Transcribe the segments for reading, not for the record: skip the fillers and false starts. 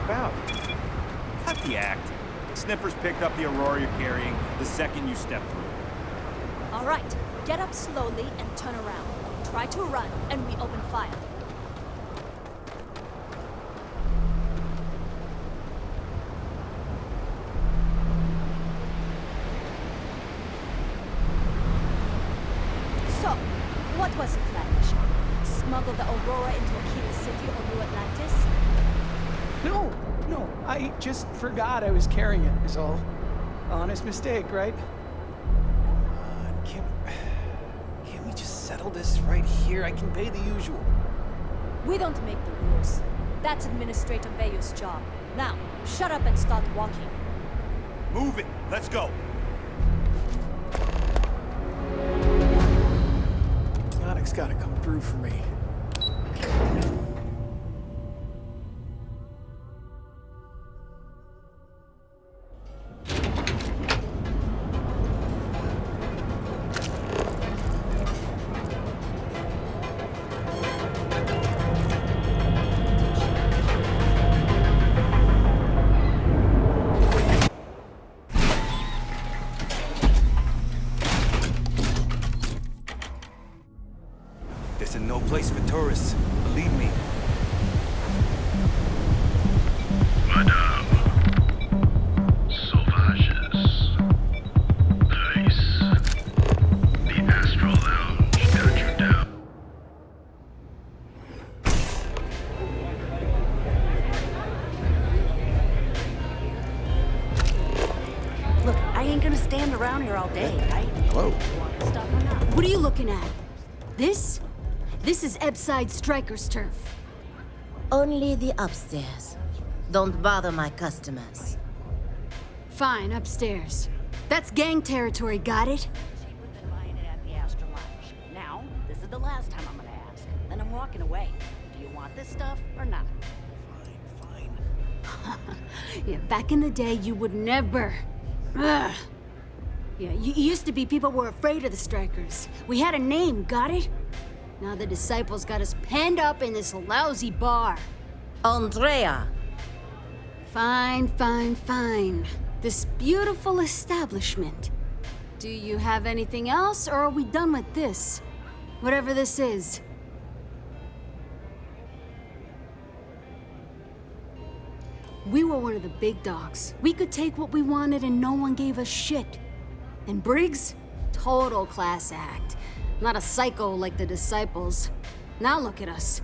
about? Cut the act. Sniffers picked up the Aurora you're carrying the second you stepped through. All right, get up slowly and turn around. Try to run, and we open fire. So, what was the plan, mission? Smuggle the Aurora into Akita City or New Atlantis? No, I just forgot I was carrying it, is all. Honest mistake, right? Can't we just settle this right here? I can pay the usual. We don't make the rules. That's Administrator Bayou's job. Now, shut up and start walking. Move it. Let's go. Sonic's gotta come through for me. This is no place for tourists. Believe me. Madame, sauvages, nice. The Astral Lounge got you down. Look, I ain't gonna stand around here all day, right? Hello. Stuff or not? What are you looking at? This? This is Ebside Striker's turf. Only the upstairs. Don't bother my customers. Fine, upstairs. That's gang territory, got it? Cheaper than buying it at the Astral Lounge. Now, this is the last time I'm gonna ask. Then I'm walking away. Do you want this stuff or not? Fine. Yeah, back in the day, you would never. Ugh. Yeah, you used to be people were afraid of the Strikers. We had a name, got it? Now the disciples got us penned up in this lousy bar. Andrea! Fine. This beautiful establishment. Do you have anything else, or are we done with this? Whatever this is. We were one of the big dogs. We could take what we wanted and no one gave us shit. And Briggs? Total class act. Not a psycho like the disciples. Now look at us.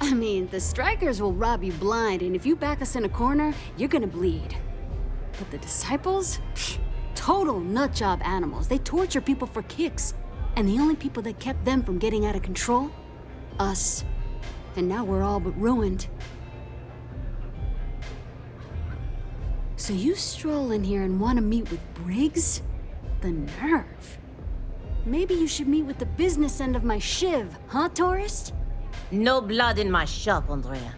I mean, the Strikers will rob you blind, and if you back us in a corner, you're gonna bleed. But the disciples? Pfft, total nutjob animals. They torture people for kicks. And the only people that kept them from getting out of control? Us. And now we're all but ruined. So you stroll in here and want to meet with Briggs? The nerve. Maybe you should meet with the business end of my shiv, huh, tourist? No blood in my shop, Andrea.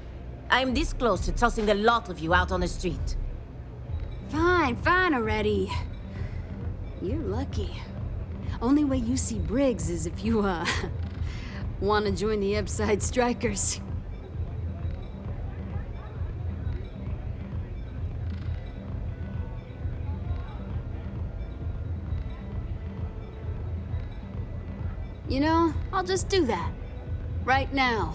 I'm this close to tossing the lot of you out on the street. Fine already. You're lucky. Only way you see Briggs is if you, want to join the Ebside Strikers. You know, I'll just do that. Right now.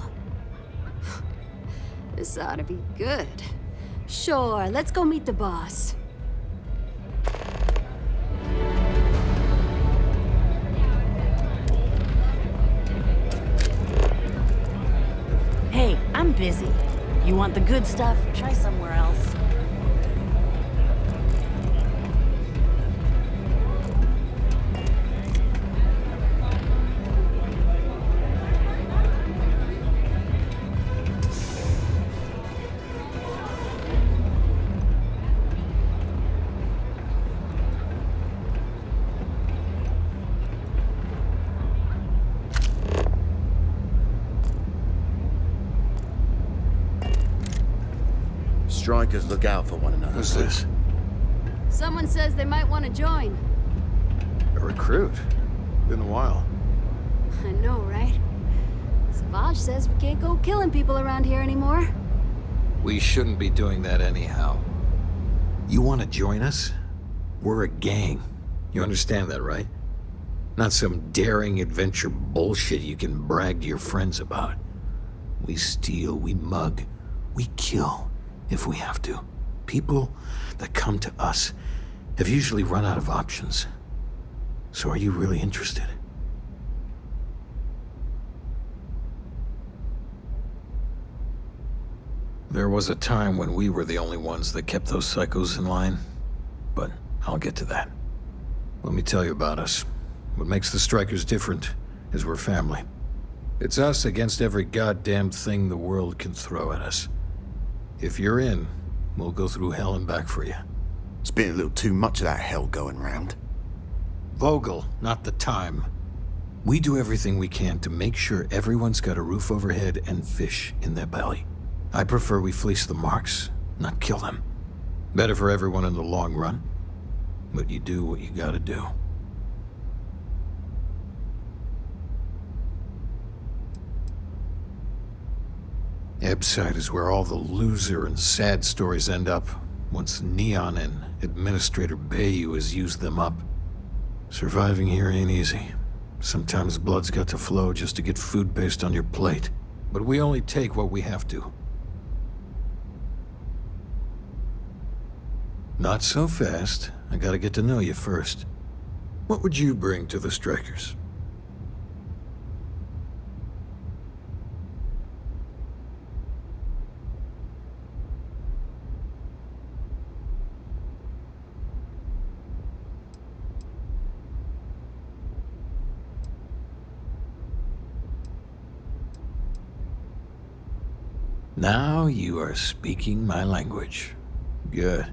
This ought to be good. Sure, let's go meet the boss. Hey, I'm busy. You want the good stuff? Try somewhere else. Strikers look out for one another. Who's this? Someone says they might want to join. A recruit. Been a while. I know, right? Savage says we can't go killing people around here anymore. We shouldn't be doing that anyhow. You want to join us? We're a gang. You understand that, right? Not some daring adventure bullshit you can brag to your friends about. We steal, we mug, we kill, if we have to. People that come to us have usually run out of options. So are you really interested? There was a time when we were the only ones that kept those psychos in line, but I'll get to that. Let me tell you about us. What makes the Strikers different is we're family. It's us against every goddamn thing the world can throw at us. If you're in, we'll go through hell and back for you. It's been a little too much of that hell going round. Vogel, not the time. We do everything we can to make sure everyone's got a roof overhead and fish in their belly. I prefer we fleece the marks, not kill them. Better for everyone in the long run. But you do what you gotta do. Ebside is where all the loser and sad stories end up, once Neon and Administrator Bayou has used them up. Surviving here ain't easy. Sometimes blood's got to flow just to get food based on your plate. But we only take what we have to. Not so fast. I gotta get to know you first. What would you bring to the Strikers? Now you are speaking my language. Good.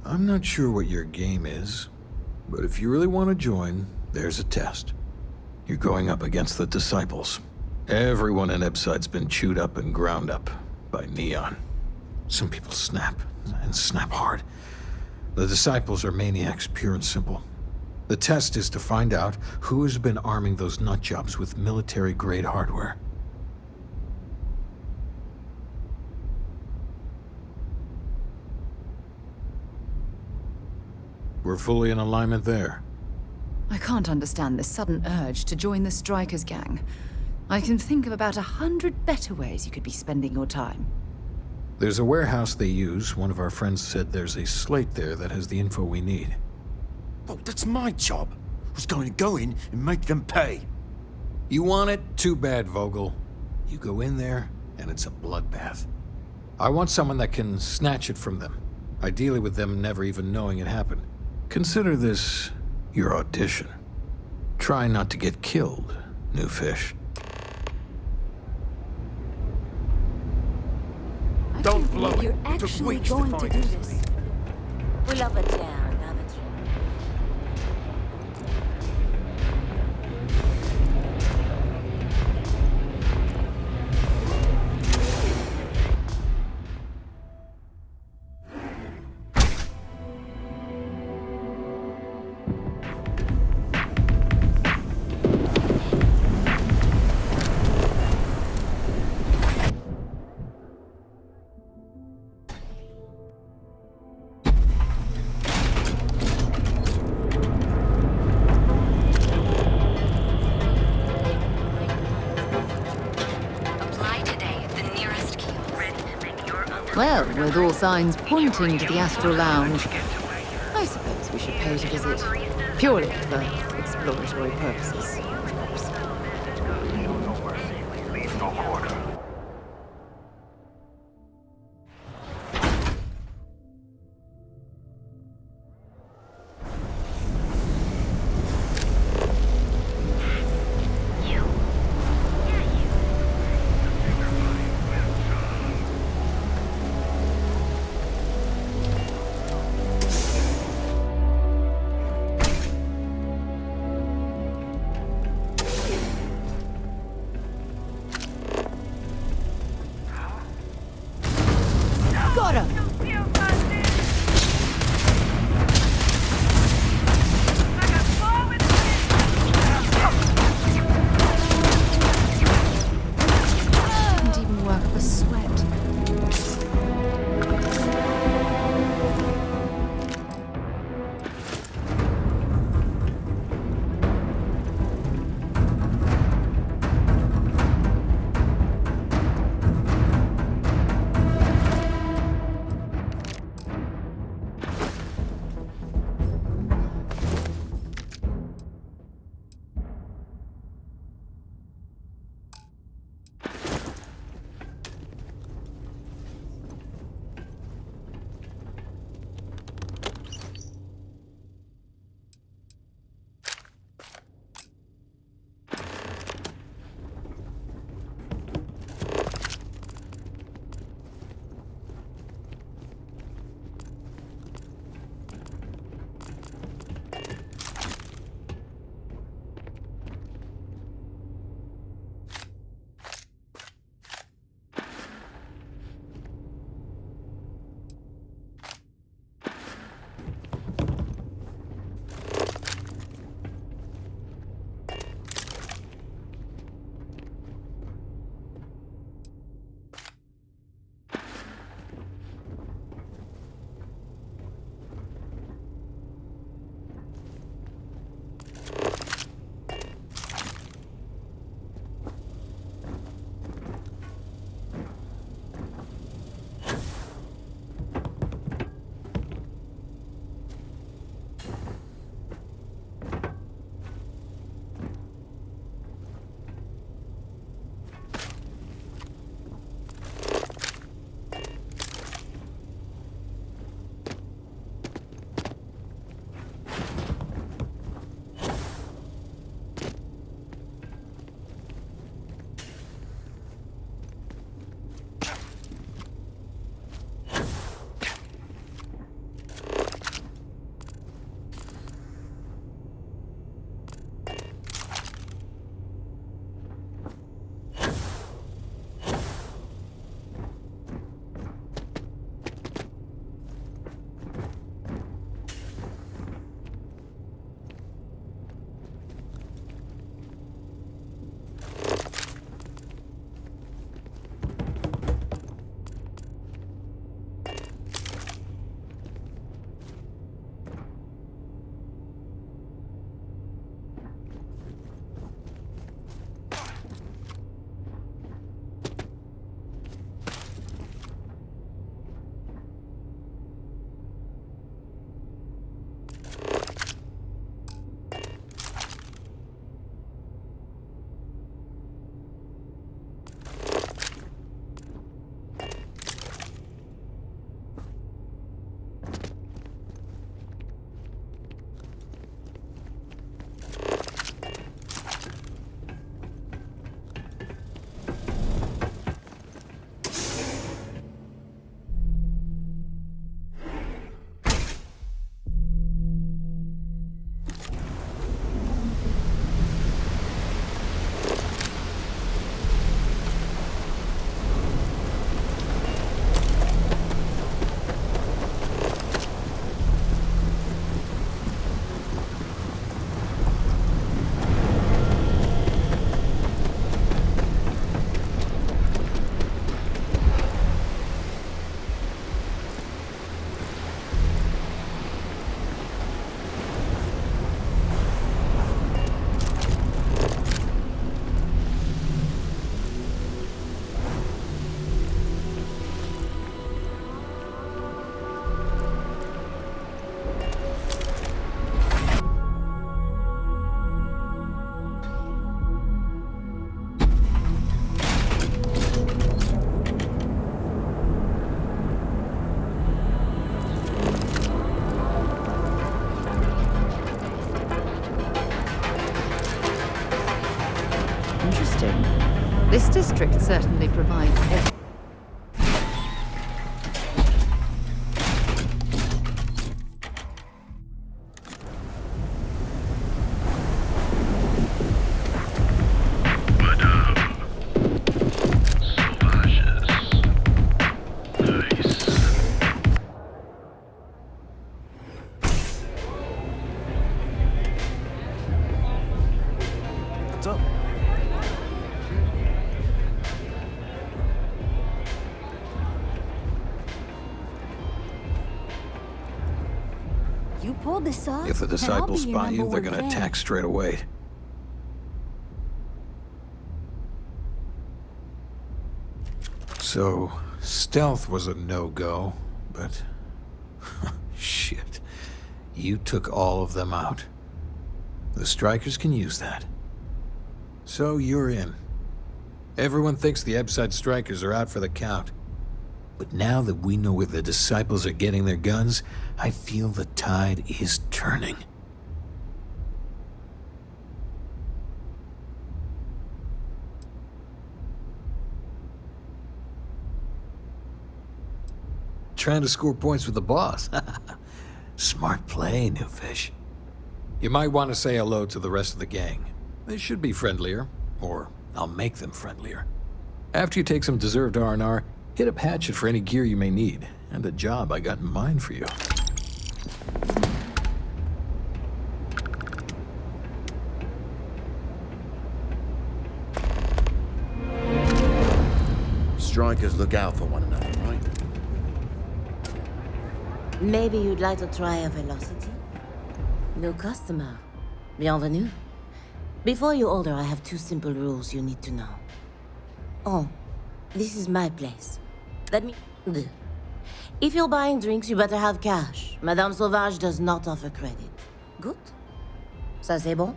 I'm not sure what your game is, but if you really want to join, there's a test. You're going up against the Disciples. Everyone in Ebside's been chewed up and ground up by Neon. Some people snap, and snap hard. The Disciples are maniacs, pure and simple. The test is to find out who has been arming those nutjobs with military-grade hardware. We're fully in alignment there. I can't understand this sudden urge to join the Strikers gang. I can think of about 100 better ways you could be spending your time. There's a warehouse they use. One of our friends said there's a slate there that has the info we need. Oh, that's my job. I was going to go in and make them pay. You want it? Too bad, Vogel. You go in there, and it's a bloodbath. I want someone that can snatch it from them. Ideally with them never even knowing it happened. Consider this your audition. Try not to get killed, new fish. Don't blow it. You're Took actually weeks to going to find do it. this. We love it, yeah, love it. Well, with all signs pointing to the Astral Lounge, I suppose we should pay it a visit. Purely for exploratory purposes. Interesting. This district certainly provides What's up? You pulled this off? If the and I'll disciples be your spot you, number they're one gonna fan. attack straight away. So, stealth was a no-go, but... shit. You took all of them out. The strikers can use that. So you're in. Everyone thinks the Ebside strikers are out for the count. But now that we know where the disciples are getting their guns, I feel the tide is turning. Trying to score points with the boss. Smart play, new fish. You might want to say hello to the rest of the gang. They should be friendlier, or I'll make them friendlier. After you take some deserved R&R, hit up Hatchet for any gear you may need, and a job I got in mind for you. Strikers look out for one another, right? Maybe you'd like to try a velocity? New customer. Bienvenue. Before you order, I have 2 simple rules you need to know. Oh, this is my place. Let me... If you're buying drinks, you better have cash. Madame Sauvage does not offer credit. Good? Ça c'est bon?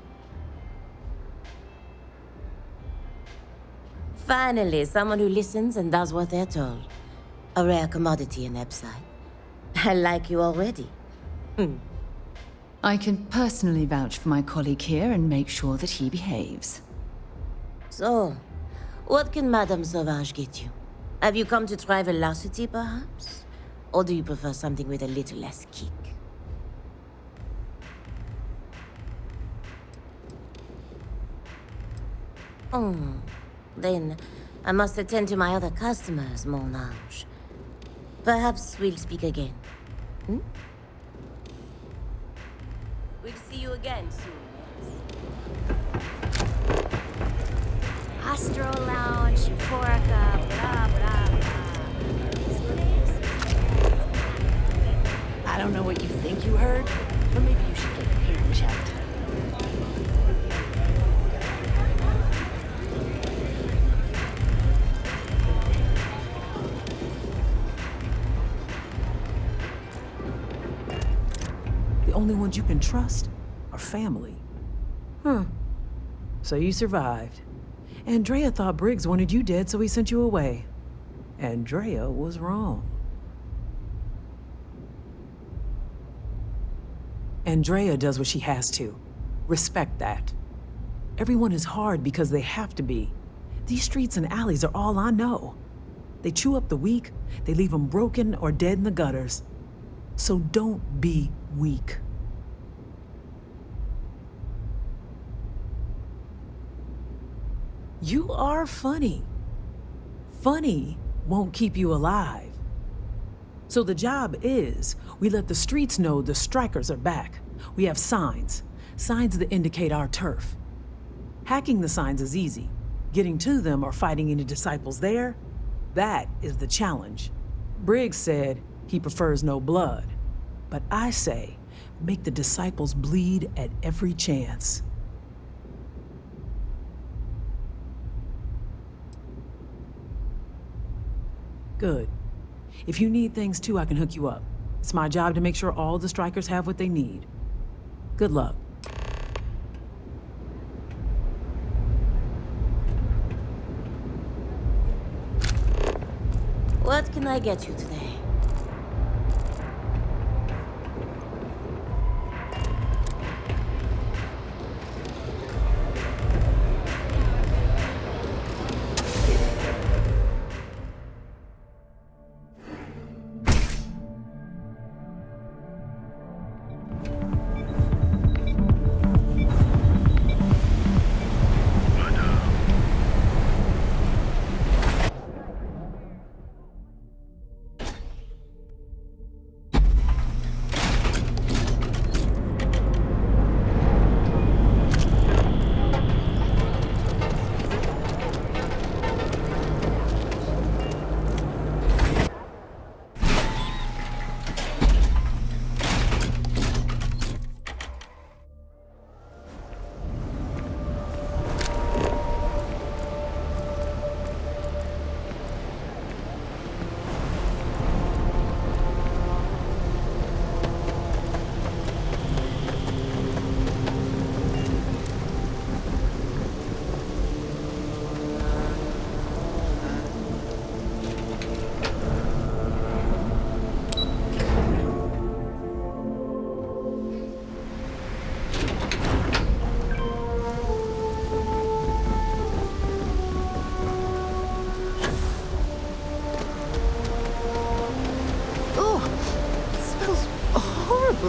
Finally, someone who listens and does what they're told. A rare commodity in Ebside. I like you already. I can personally vouch for my colleague here and make sure that he behaves. So, what can Madame Sauvage get you? Have you come to try velocity, perhaps? Or do you prefer something with a little less kick? Oh, then I must attend to my other customers, mon ange. Perhaps we'll speak again. Hmm? We'll see you again soon, yes? Astro Lounge, Euphorica, blah, blah, blah. This place? I don't know what you think you heard, but maybe you should get your hearing checked. The only ones you can trust are family. Huh. So you survived. Andrea thought Briggs wanted you dead, so he sent you away. Andrea was wrong. Andrea does what she has to. Respect that. Everyone is hard because they have to be. These streets and alleys are all I know. They chew up the weak, they leave them broken or dead in the gutters. So don't be weak. You are funny. Funny won't keep you alive. So the job is, we let the streets know the strikers are back. We have signs that indicate our turf. Hacking the signs is easy. Getting to them or fighting any disciples there, that is the challenge. Briggs said he prefers no blood, but I say make the disciples bleed at every chance. Good. If you need things too, I can hook you up. It's my job to make sure all the strikers have what they need. Good luck. What can I get you today?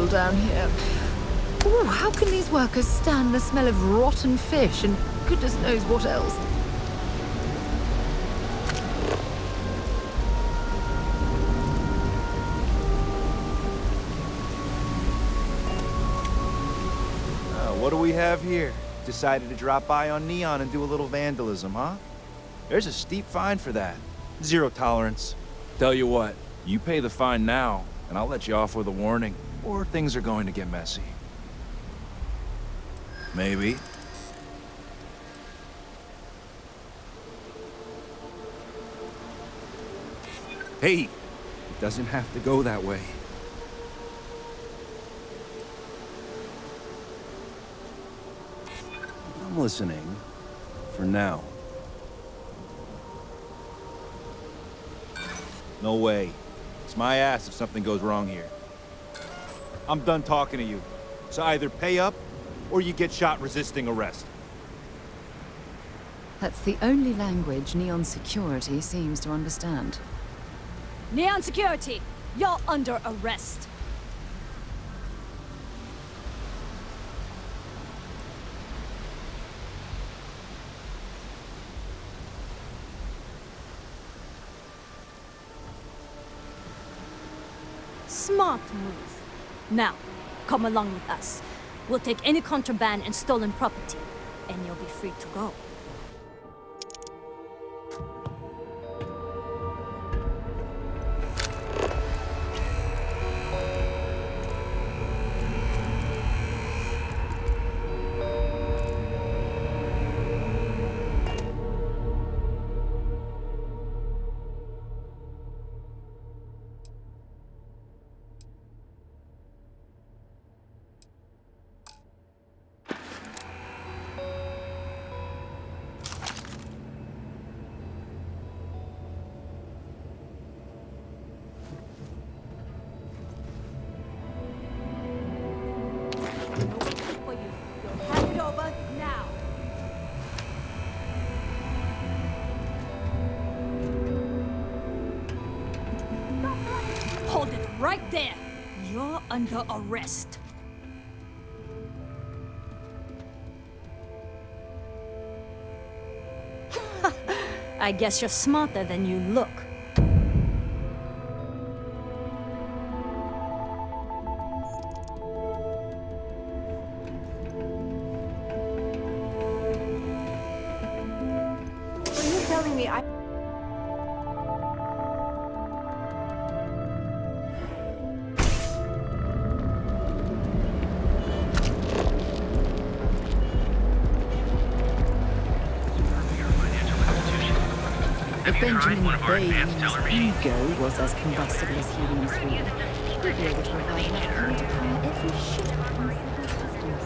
horrible down here. Ooh, how can these workers stand the smell of rotten fish and goodness knows what else? What do we have here? Decided to drop by on Neon and do a little vandalism, huh? There's a steep fine for that. 0 tolerance. Tell you what, you pay the fine now, and I'll let you off with a warning, or things are going to get messy. Maybe. Hey, it doesn't have to go that way. I'm listening. For now. No way. It's my ass if something goes wrong here. I'm done talking to you. So either pay up, or you get shot resisting arrest. That's the only language Neon Security seems to understand. Neon Security, you're under arrest. Smart move. Now, come along with us. We'll take any contraband and stolen property, and you'll be free to go. Hold it right there. You're under arrest. I guess you're smarter than you look. So you're telling me I... If Benjamin Bain's ego was as combustible as helium-3, he'd be able to provide enough fuel to power every ship in the existence.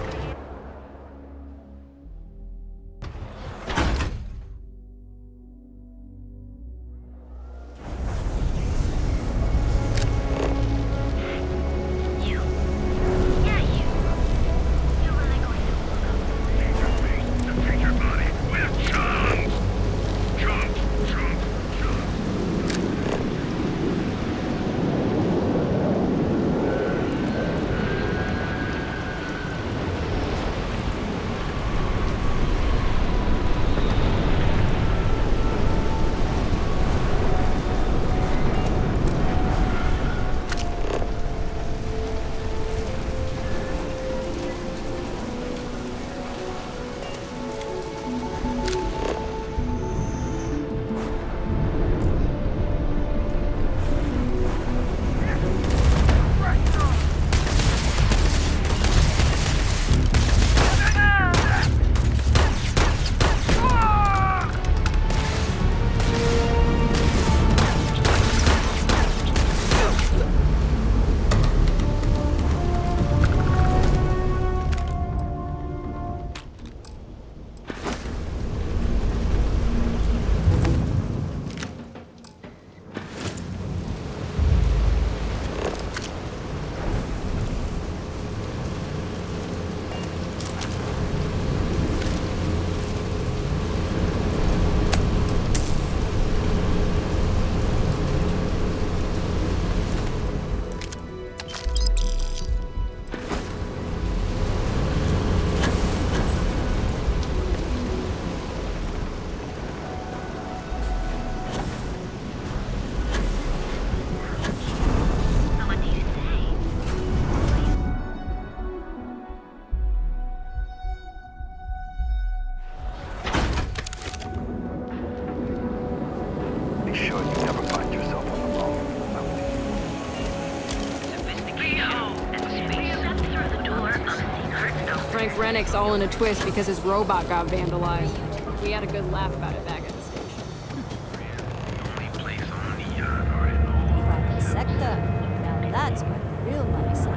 sure you never find yourself on the wrong. Frank Rennick's all in a twist because his robot got vandalized. We had a good laugh about it back at the station. Private sector. Now that's where the real money side.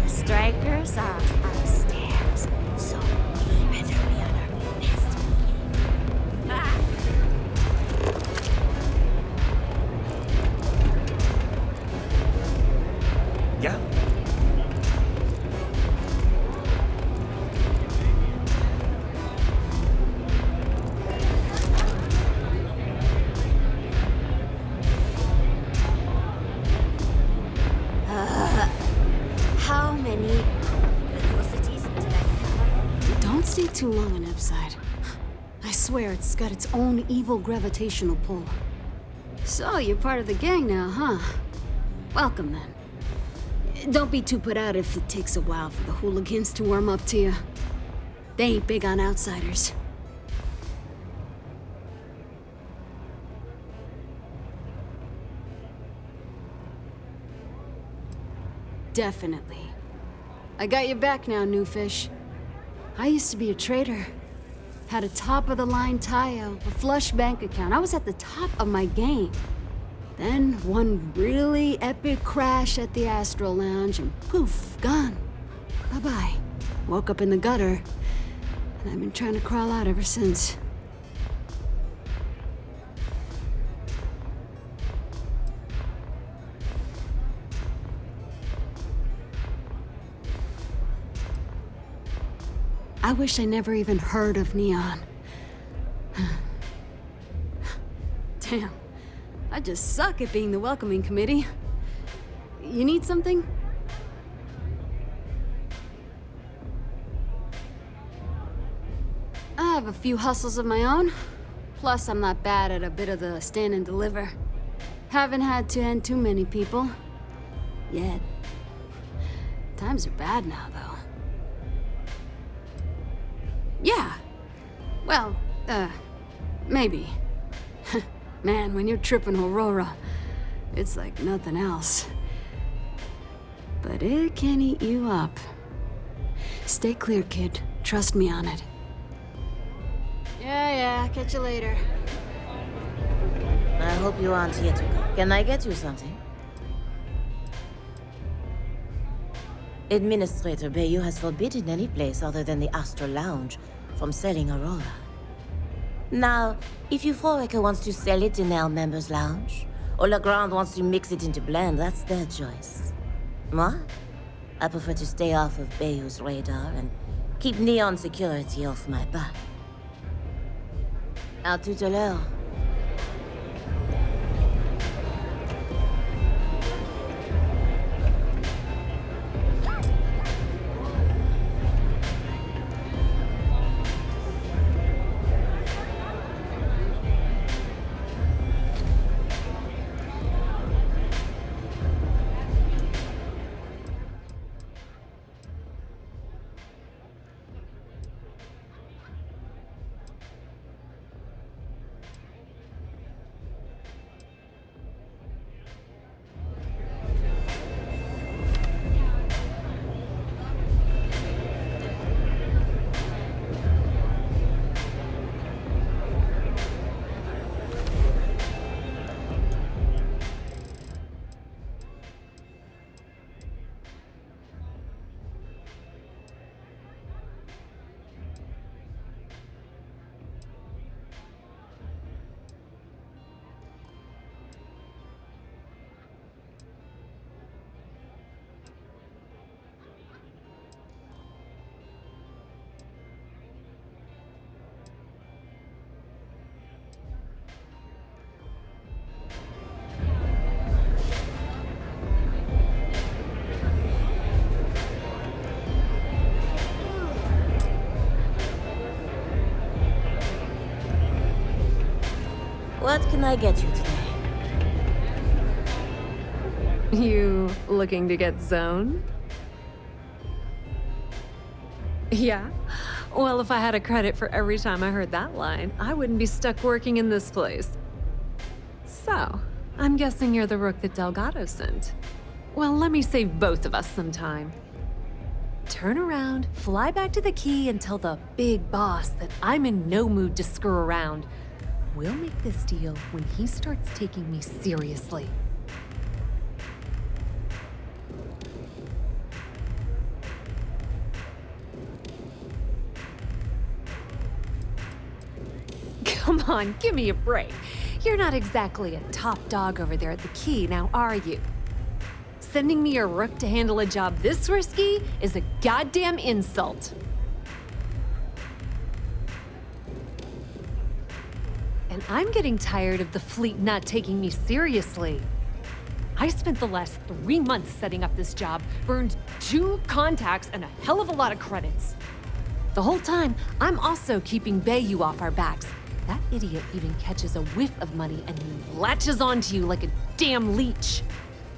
Strikers are upstairs, so we better be on our best behavior. Ah! Yeah? How many velocities did I cover? Don't stay too long on Upside. I swear it's got its own evil gravitational pull. So, you're part of the gang now, huh? Welcome then. Don't be too put out if it takes a while for the hooligans to warm up to you. They ain't big on outsiders. Definitely. I got your back now, new fish. I used to be a trader. Had a top-of-the-line tie-out, a flush bank account. I was at the top of my game. Then one really epic crash at the Astro Lounge and poof, gone. Bye-bye. Woke up in the gutter, and I've been trying to crawl out ever since. I wish I never even heard of Neon. Damn, I just suck at being the welcoming committee. You need something? I have a few hustles of my own. Plus, I'm not bad at a bit of the stand and deliver. Haven't had to end too many people. Yet. Times are bad now, though. Yeah. Well, maybe. Man, when you're tripping Aurora, it's like nothing else. But it can eat you up. Stay clear, kid. Trust me on it. Yeah, catch you later. I hope you aren't here to go. Can I get you something? Administrator Bayou has forbidden any place other than the Astro Lounge from selling Aurora. Now, if Euphorica wants to sell it in our members' lounge, or Legrand wants to mix it into blend, that's their choice. Moi, I prefer to stay off of Bayou's radar and keep Neon security off my back. À tout à l'heure. What can I get you today? You looking to get zoned? Yeah? Well, if I had a credit for every time I heard that line, I wouldn't be stuck working in this place. So, I'm guessing you're the rook that Delgado sent. Well, let me save both of us some time. Turn around, fly back to the key, and tell the big boss that I'm in no mood to screw around. We'll make this deal when he starts taking me seriously. Come on, give me a break. You're not exactly a top dog over there at the key, now are you? Sending me a rook to handle a job this risky is a goddamn insult. And I'm getting tired of the fleet not taking me seriously. I spent the last 3 months setting up this job, burned 2 contacts and a hell of a lot of credits. The whole time, I'm also keeping Bayou off our backs. That idiot even catches a whiff of money and he latches onto you like a damn leech.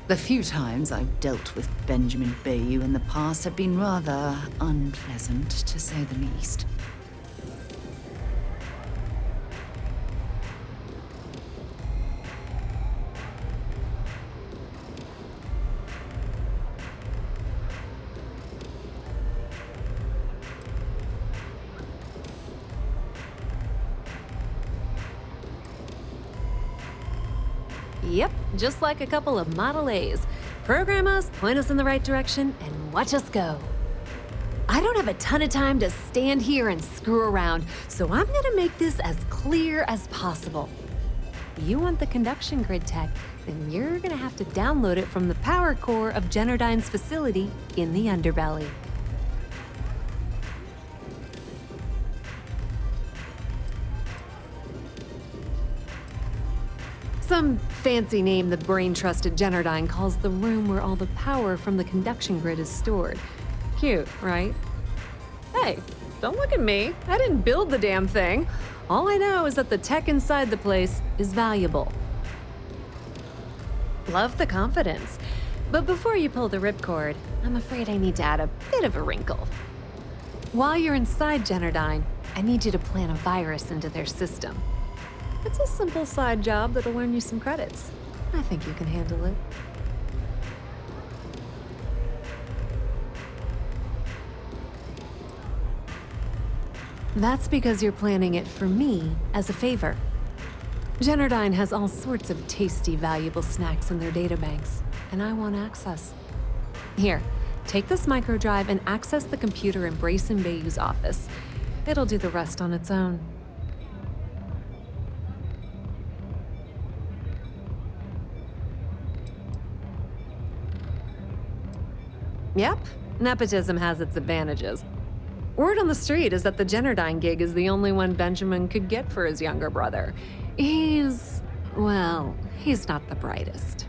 The few times I've dealt with Benjamin Bayou in the past have been rather unpleasant, to say the least. Yep, just like a couple of Model A's. Program us, point us in the right direction, and watch us go. I don't have a ton of time to stand here and screw around, so I'm gonna make this as clear as possible. You want the conduction grid tech, then you're gonna have to download it from the power core of Generdyne's facility in the underbelly. Some fancy name the brain-trusted Generdyne calls the room where all the power from the conduction grid is stored. Cute, right? Hey, don't look at me. I didn't build the damn thing. All I know is that the tech inside the place is valuable. Love the confidence. But before you pull the ripcord, I'm afraid I need to add a bit of a wrinkle. While you're inside Generdyne, I need you to plant a virus into their system. It's a simple side job that'll earn you some credits. I think you can handle it. That's because you're planning it for me as a favor. Generdyne has all sorts of tasty, valuable snacks in their databanks, and I want access. Here, take this microdrive and access the computer in Brayson Bayou's office. It'll do the rest on its own. Yep, nepotism has its advantages. Word on the street is that the Generdyne gig is the only one Benjamin could get for his younger brother. He's not the brightest.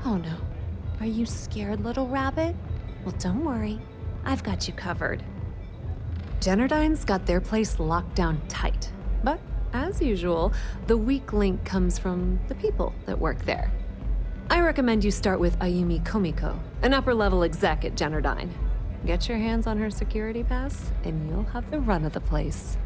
Oh no. Are you scared, little rabbit? Well, don't worry. I've got you covered. Generdyne's got their place locked down tight. But, as usual, the weak link comes from the people that work there. I recommend you start with Ayumi Komiko, an upper-level exec at Generdyne. Get your hands on her security pass, and you'll have the run of the place.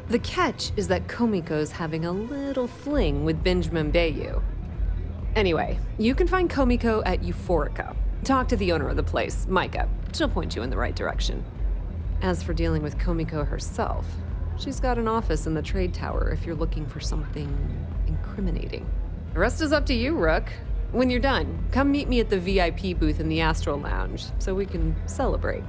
The catch is that Komiko's having a little fling with Benjamin Bayou. Anyway, you can find Komiko at Euphorica. Talk to the owner of the place, Micah. She'll point you in the right direction. As for dealing with Komiko herself, she's got an office in the trade tower if you're looking for something incriminating. The rest is up to you, Rook. When you're done, come meet me at the VIP booth in the Astral Lounge so we can celebrate.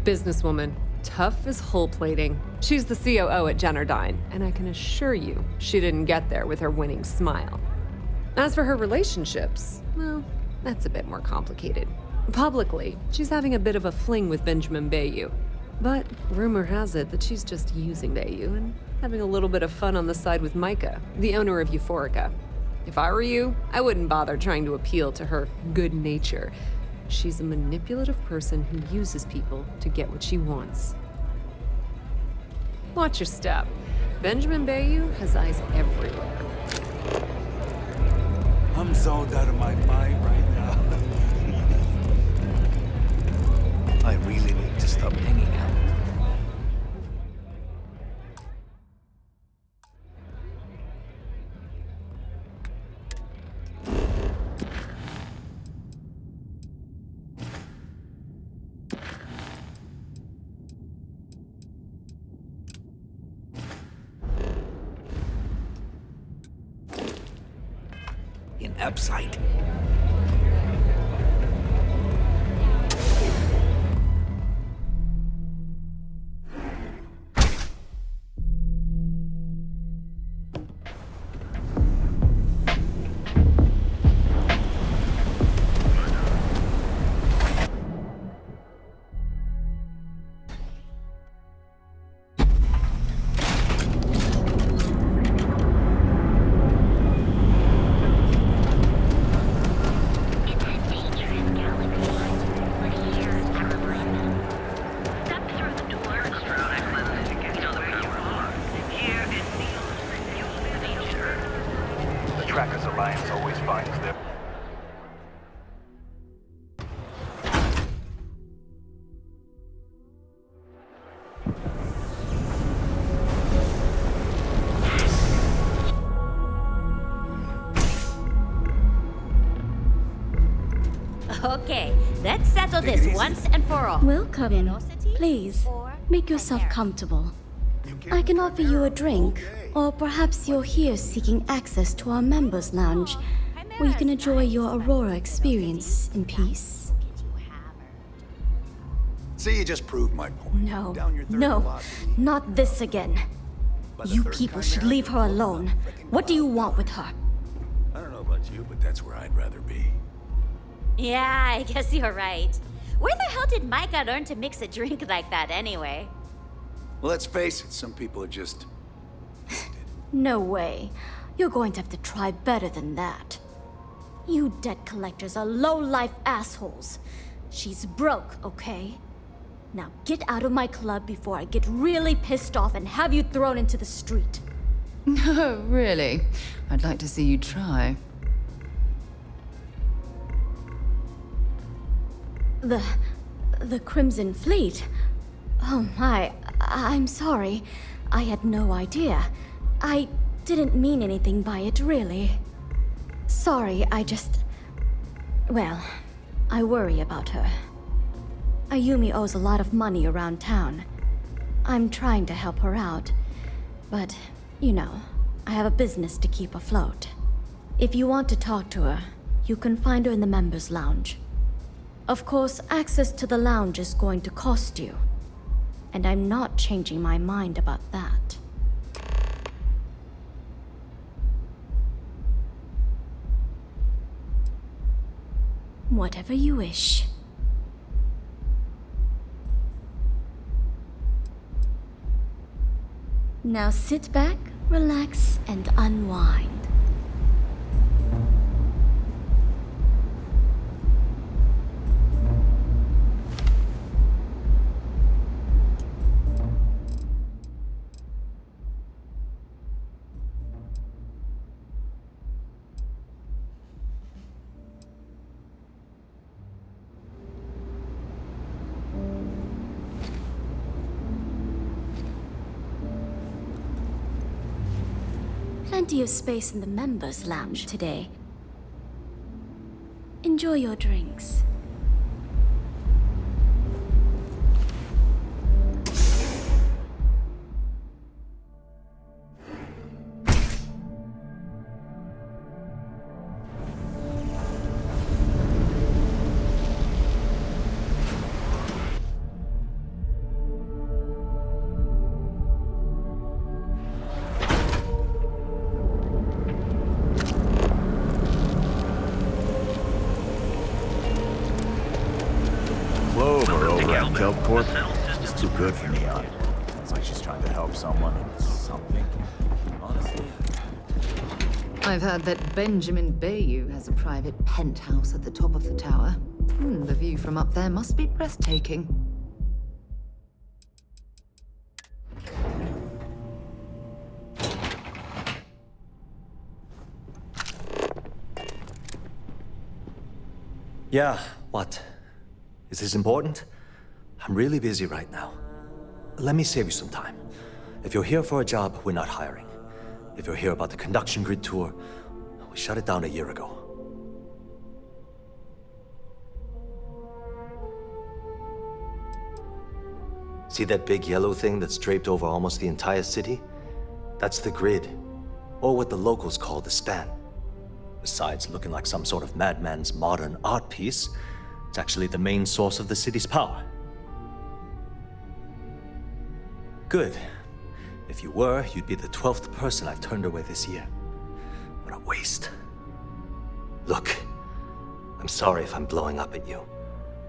Businesswoman. Tough as hull plating. She's the COO at Generdyne, and I can assure you she didn't get there with her winning smile. As for her relationships, well, that's a bit more complicated. Publicly, she's having a bit of a fling with Benjamin Bayou. But rumor has it that she's just using Bayou and having a little bit of fun on the side with Micah, the owner of Euphorica. If I were you, I wouldn't bother trying to appeal to her good nature. She's a manipulative person who uses people to get what she wants. Watch your step. Benjamin Bayou has eyes everywhere. I'm zoned out of my mind right now. I really need to stop hanging out. In Upside. Trackers Alliance always finds them. Okay, let's settle this once and for all. Welcome. Please, make yourself comfortable. I can offer you a drink, or perhaps you're here seeking access to our members' lounge, where you can enjoy your Aurora experience in peace. See, you just proved my point. No, Down your third no, velocity. not this again. You people should leave her alone. What do you want with her? I don't know about you, but that's where I'd rather be. Yeah, I guess you're right. Where the hell did Micah learn to mix a drink like that anyway? Well, let's face it, some people are just... No way. You're going to have to try better than that. You debt collectors are low-life assholes. She's broke, okay? Now get out of my club before I get really pissed off and have you thrown into the street. No, really. I'd like to see you try. The Crimson Fleet? Oh my, I'm sorry. I had no idea. I didn't mean anything by it, really. Sorry, well, I worry about her. Ayumi owes a lot of money around town. I'm trying to help her out, but, you know, I have a business to keep afloat. If you want to talk to her, you can find her in the members' lounge. Of course, access to the lounge is going to cost you, and I'm not changing my mind about that. Whatever you wish. Now sit back, relax, and unwind. Plenty of space in the members' lounge today. Enjoy your drinks. Clover over at Kelpcorp is too good for Neon. It's like she's trying to help someone or something. Honestly. I've heard that Benjamin Bayou has a private penthouse at the top of the tower. The view from up there must be breathtaking. Yeah, what? Is this important? I'm really busy right now. Let me save you some time. If you're here for a job, we're not hiring. If you're here about the conduction grid tour, we shut it down a year ago. See that big yellow thing that's draped over almost the entire city? That's the grid, or what the locals call the span. Besides looking like some sort of madman's modern art piece, it's actually the main source of the city's power. Good. If you were, you'd be the 12th person I've turned away this year. What a waste. Look, I'm sorry if I'm blowing up at you,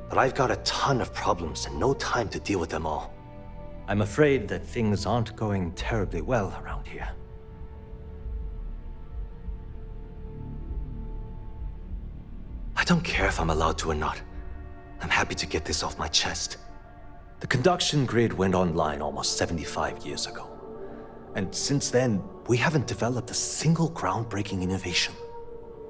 but I've got a ton of problems and no time to deal with them all. I'm afraid that things aren't going terribly well around here. I don't care if I'm allowed to or not. I'm happy to get this off my chest. The conduction grid went online almost 75 years ago. And since then, we haven't developed a single groundbreaking innovation.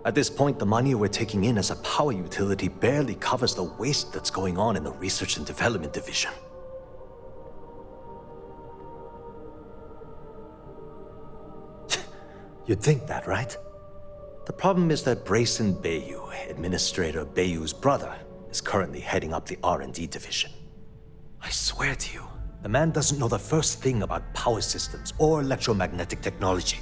At this point, the money we're taking in as a power utility barely covers the waste that's going on in the research and development division. You'd think that, right? The problem is that Brayson Bayou, Administrator Bayou's brother, is currently heading up the R&D division. I swear to you, the man doesn't know the first thing about power systems or electromagnetic technology.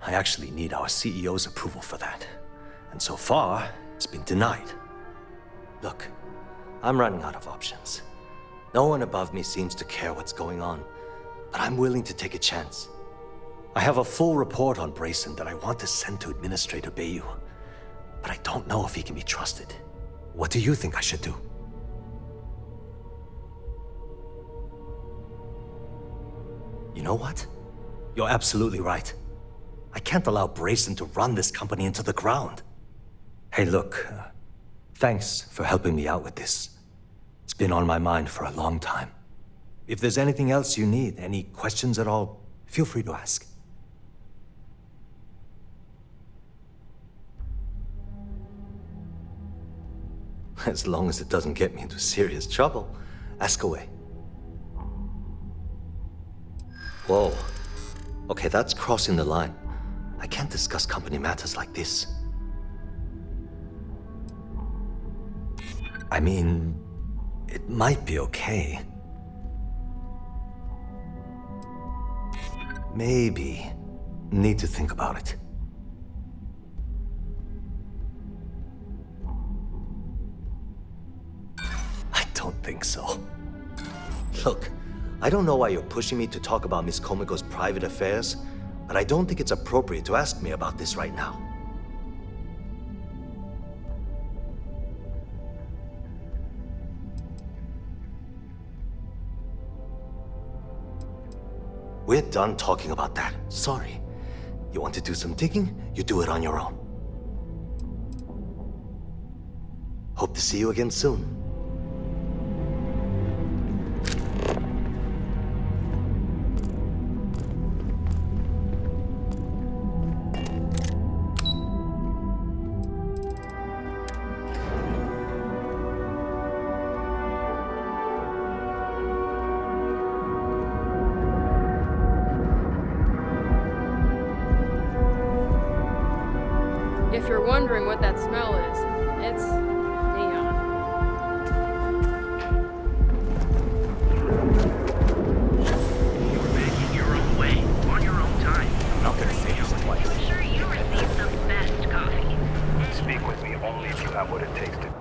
I actually need our CEO's approval for that. And so far, it's been denied. Look, I'm running out of options. No one above me seems to care what's going on, but I'm willing to take a chance. I have a full report on Brayson that I want to send to Administrator Bayou, but I don't know if he can be trusted. What do you think I should do? You know what? You're absolutely right. I can't allow Brayson to run this company into the ground. Hey, look, thanks for helping me out with this. It's been on my mind for a long time. If there's anything else you need, any questions at all, feel free to ask. As long as it doesn't get me into serious trouble, ask away. Whoa. Okay, that's crossing the line. I can't discuss company matters like this. I mean, it might be okay. Maybe. Need to think about it. I don't think so. Look, I don't know why you're pushing me to talk about Miss Komiko's private affairs, but I don't think it's appropriate to ask me about this right now. We're done talking about that. Sorry. You want to do some digging? You do it on your own. Hope to see you again soon. If you're wondering what that smell is, it's neon. You're making your own way, on your own time. I'm not gonna say this twice. I'm sure you received the best coffee. Speak with me only if you have what it takes to.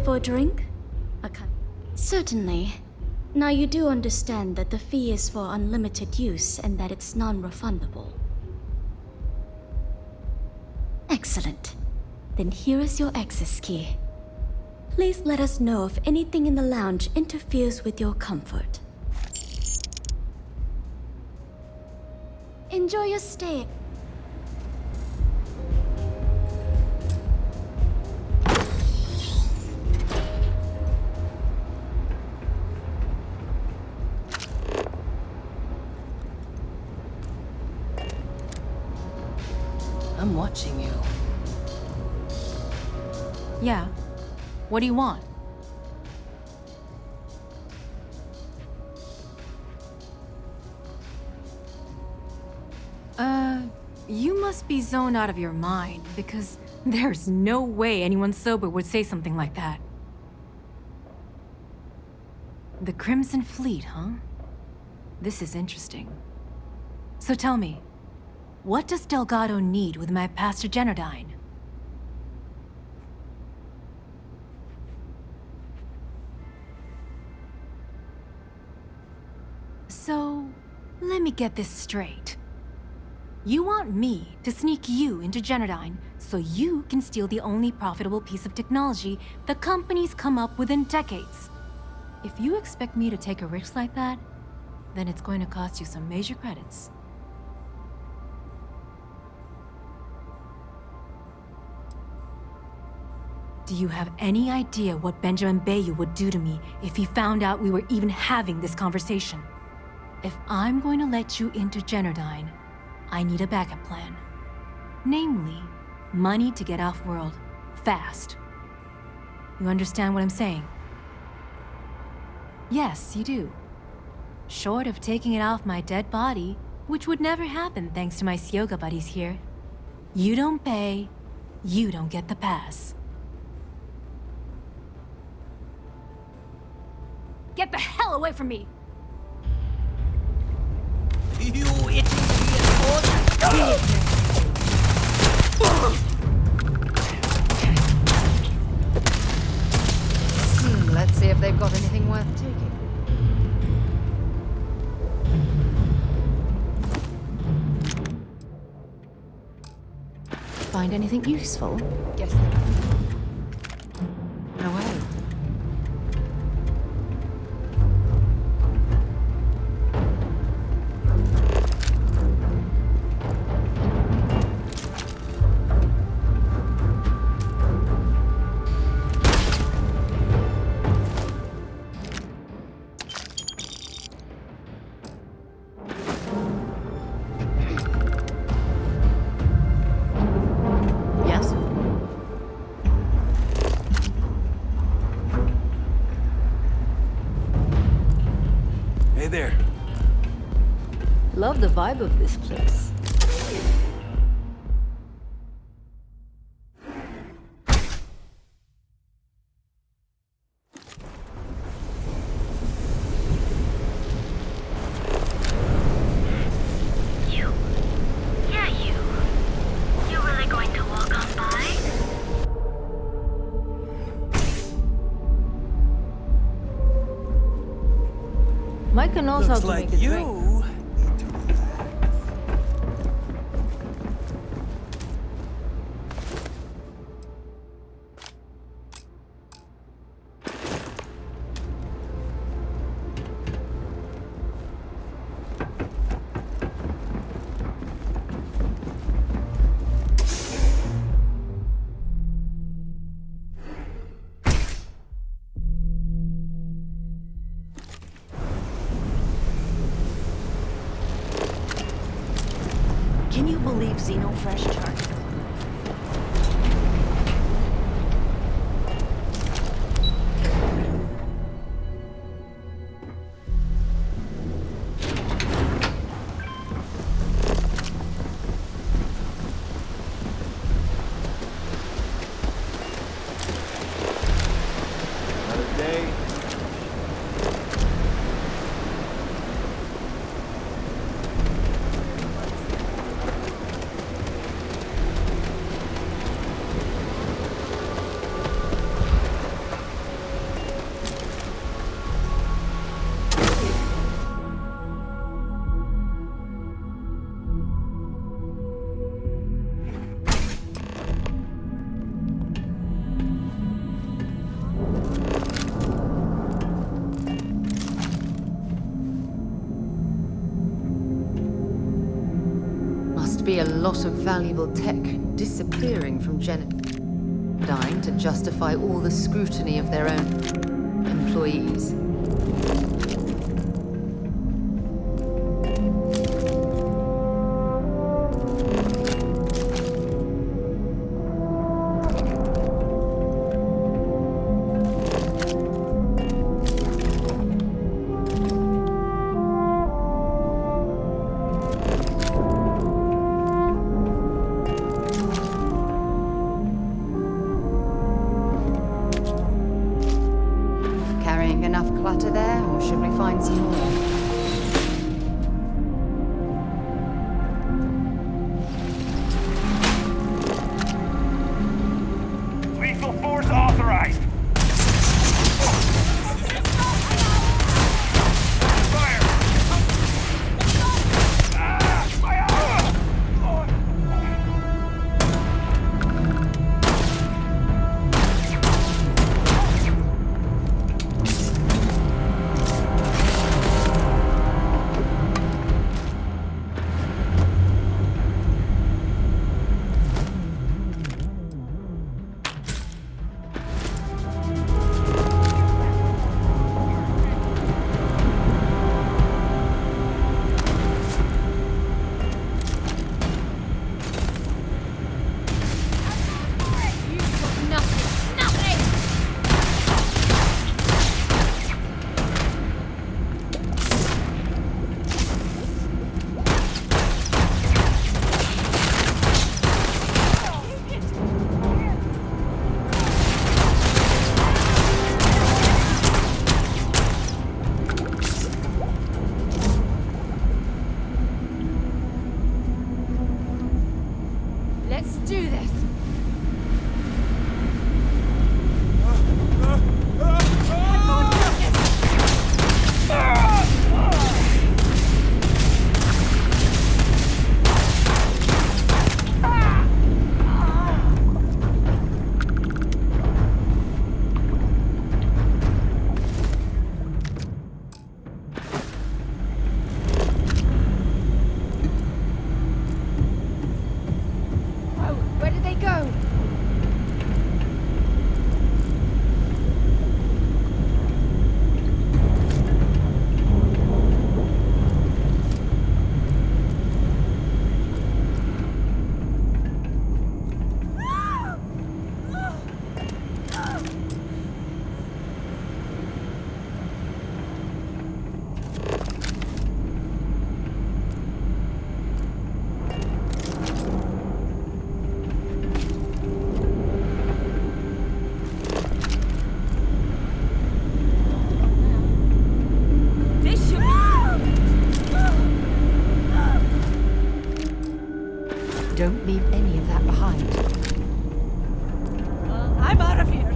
for a drink? Certainly. Now you do understand that the fee is for unlimited use and that it's non-refundable. Excellent. Then here is your access key. Please let us know if anything in the lounge interferes with your comfort. Enjoy your stay. I'm watching you. Yeah. What do you want? You must be zoned out of your mind, because there's no way anyone sober would say something like that. The Crimson Fleet, huh? This is interesting. So tell me, what does Delgado need with my Pastor Genardine? So, let me get this straight. You want me to sneak you into Genardine so you can steal the only profitable piece of technology the company's come up with in decades. If you expect me to take a risk like that, then it's going to cost you some major credits. Do you have any idea what Benjamin Bayou would do to me if he found out we were even having this conversation? If I'm going to let you into Genardine, I need a backup plan. Namely, money to get off-world, fast. You understand what I'm saying? Yes, you do. Short of taking it off my dead body, which would never happen thanks to my Syoga buddies here. You don't pay, you don't get the pass. Get the hell away from me! You Let's see if they've got anything worth taking. Find anything useful? Guess they No way. There. Love the vibe of this place. You? Yeah, you. You really going to walk on by? Micah knows how to like make a drink. need to relax. Can you believe Xenofresh charges? Another day. to be a lot of valuable tech disappearing from Genodyne to justify all the scrutiny of their own employees. Enough clutter there, or should we find some more? Lethal force authorized! Let's do this. Where did they go? Don't leave any of that behind. I'm out of here.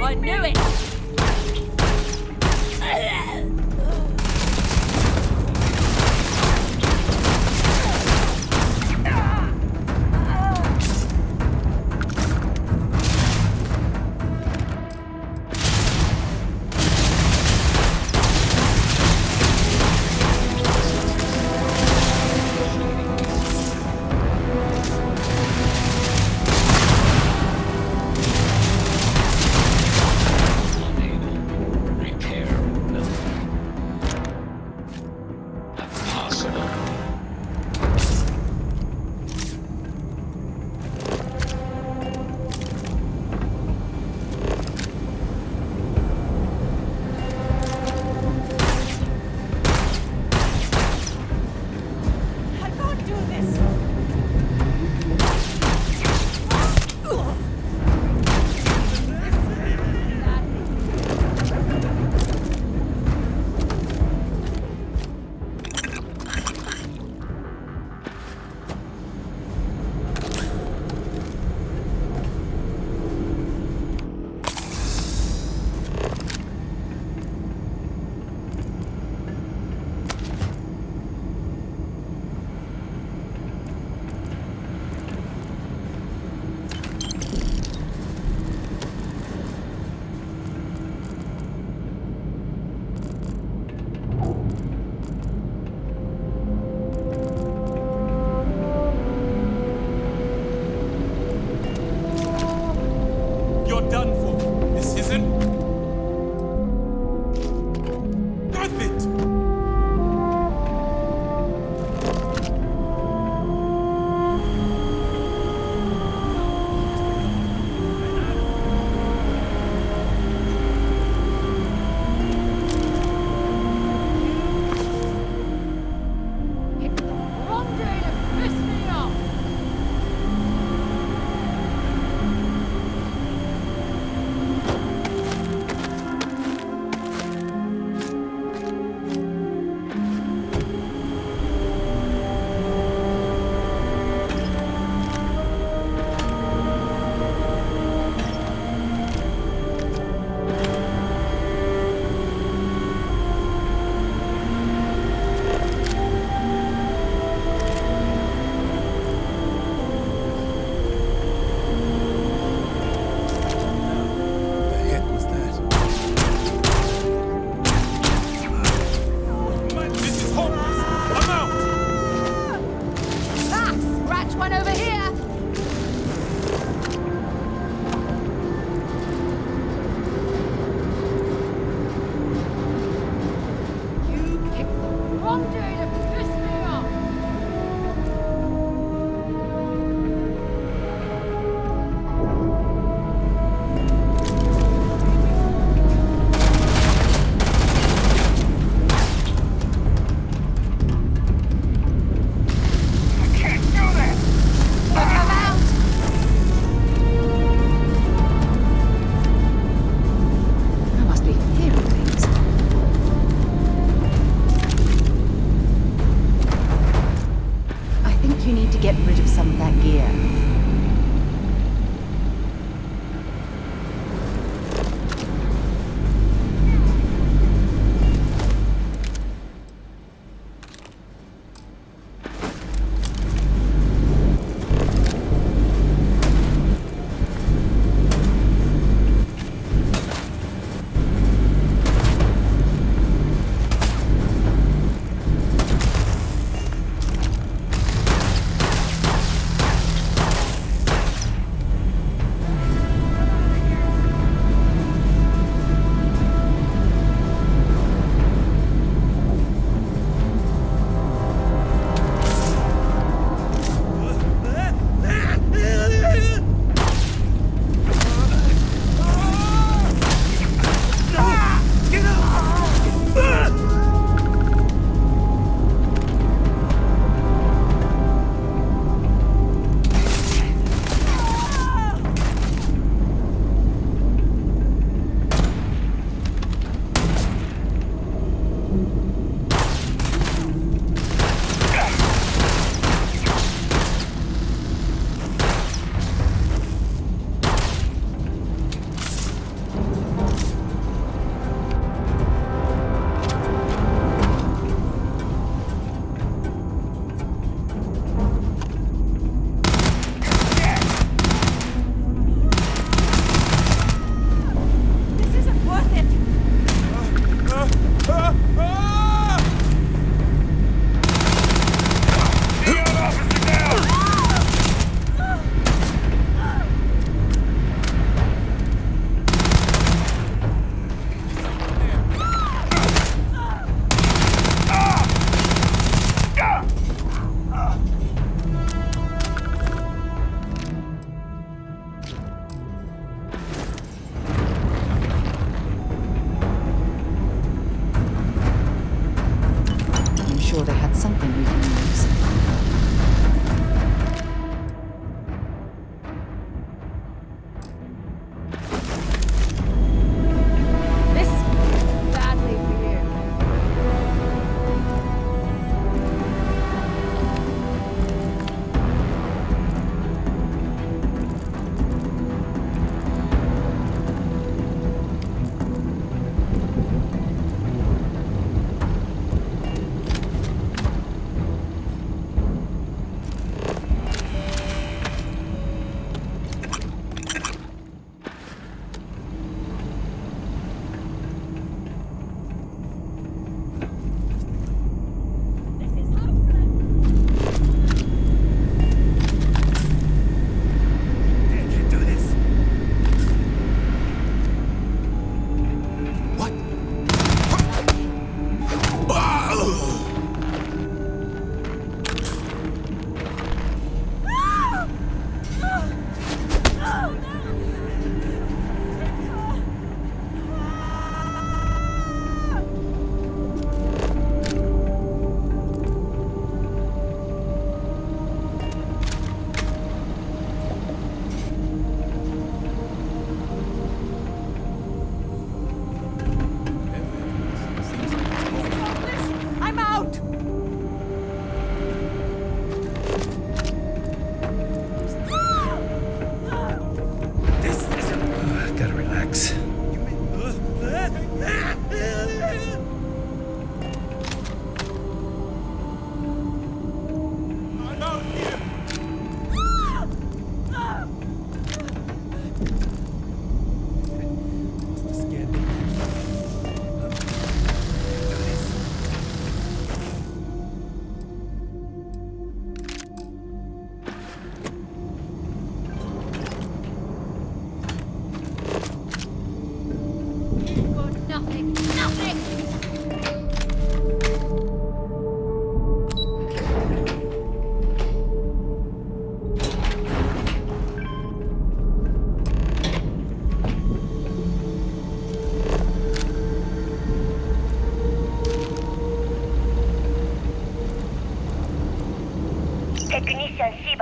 I knew it! Watch one over here! You picked the wrong day to piss me off. I must be hearing things. I think you need to get rid of some of that gear.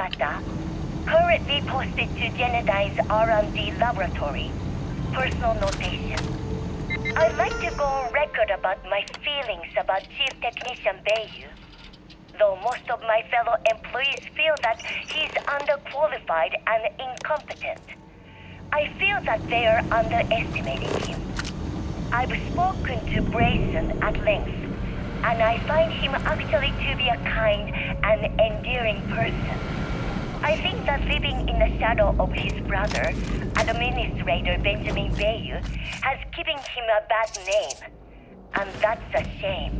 Avatar, currently posted to Genodyne's R&D laboratory. Personal notation. I'd like to go on record about my feelings about Chief Technician Bayu. Though most of my fellow employees feel that he's underqualified and incompetent, I feel that they are underestimating him. I've spoken to Brayson at length, and I find him actually to be a kind and endearing person. I think that living in the shadow of his brother, Administrator Benjamin Bayu, has given him a bad name, and that's a shame.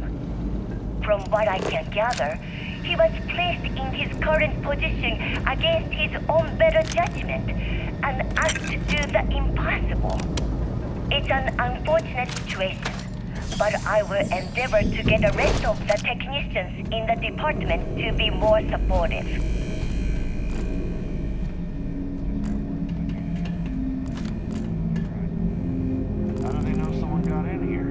From what I can gather, he was placed in his current position against his own better judgment and asked to do the impossible. It's an unfortunate situation, but I will endeavor to get the rest of the technicians in the department to be more supportive. How do they know someone got in here?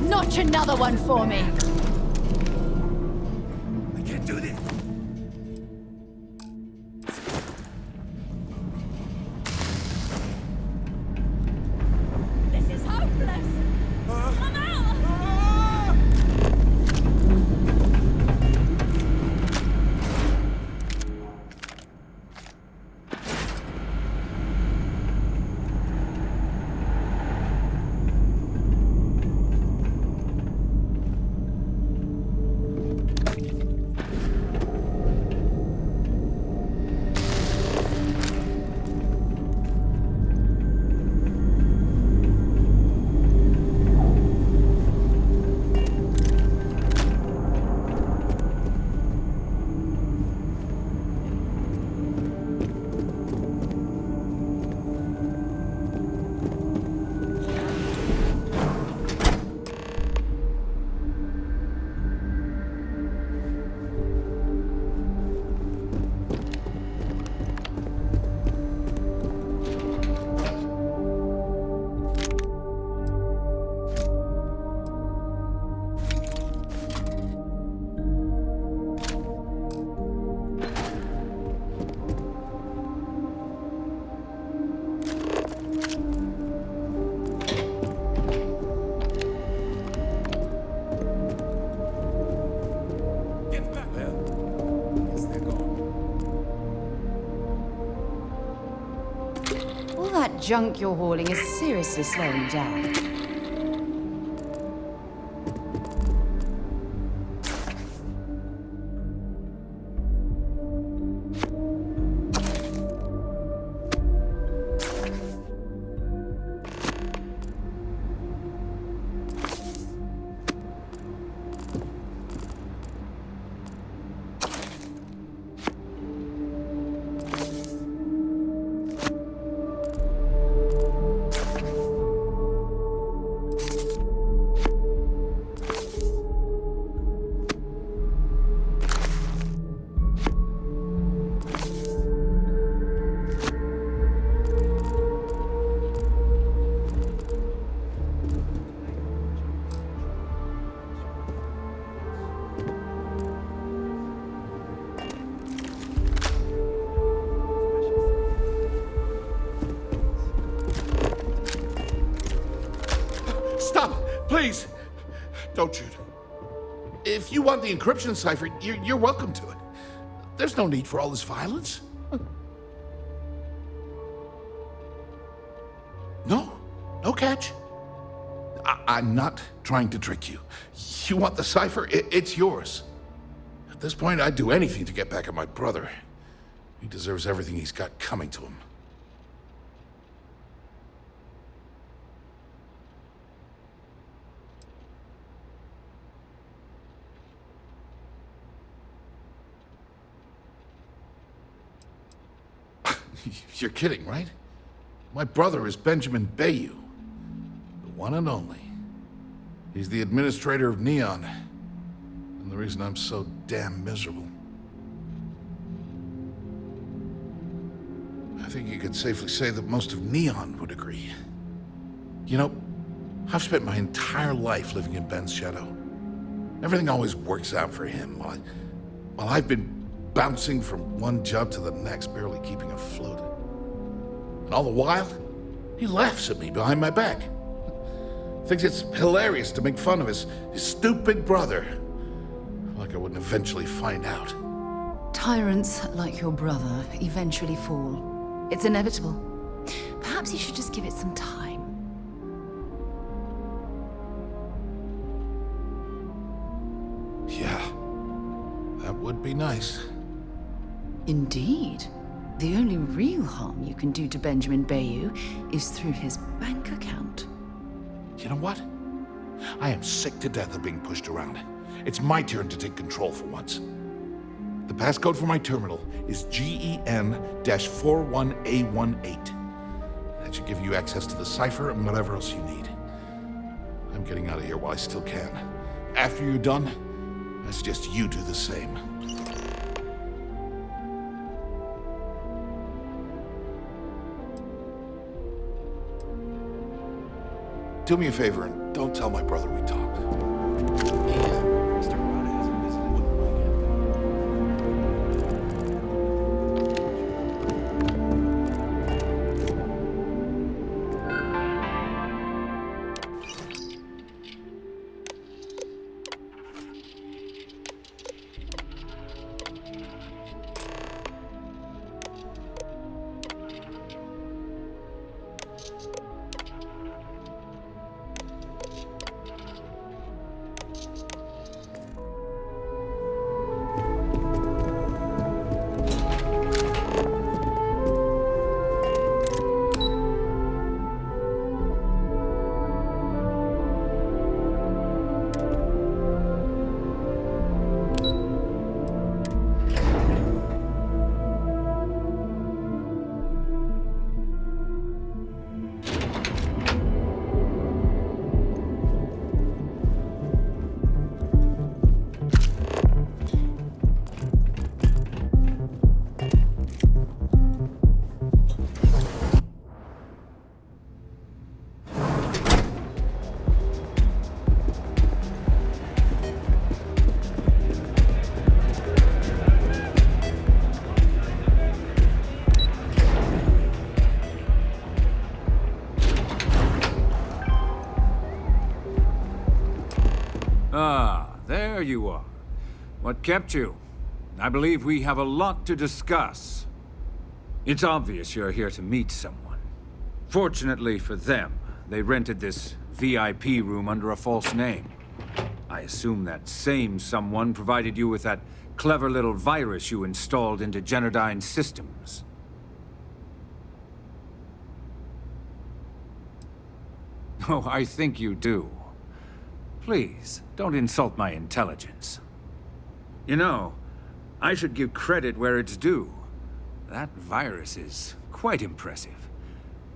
Notch another one for me. I can't do this. This is hopeless! Come out! that junk you're hauling is seriously slowing you down. Please, don't shoot. If you want the encryption cipher, you're welcome to it. There's no need for all this violence. No catch. I'm not trying to trick you. You want the cipher? It's yours. At this point, I'd do anything to get back at my brother. He deserves everything he's got coming to him. You're kidding, right? My brother is Benjamin Bayou, the one and only. He's the administrator of Neon, and the reason I'm so damn miserable. I think you could safely say that most of Neon would agree. You know, I've spent my entire life living in Ben's shadow. Everything always works out for him, while I've been bouncing from one job to the next, barely keeping afloat. And all the while, he laughs at me behind my back. Thinks it's hilarious to make fun of his stupid brother. Like I wouldn't eventually find out. Tyrants like your brother eventually fall. It's inevitable. Perhaps you should just give it some time. Yeah, that would be nice. Indeed. The only real harm you can do to Benjamin Bayou is through his bank account. You know what? I am sick to death of being pushed around. It's my turn to take control for once. The passcode for my terminal is GEN-41A18. That should give you access to the cipher and whatever else you need. I'm getting out of here while I still can. After you're done, I suggest you do the same. Do me a favor and don't tell my brother we talked. There you are. What kept you? I believe we have a lot to discuss. It's obvious you're here to meet someone. Fortunately for them, they rented this VIP room under a false name. I assume that same someone provided you with that clever little virus you installed into Genodyne's systems. Oh, I think you do. Please, don't insult my intelligence. You know, I should give credit where it's due. That virus is quite impressive.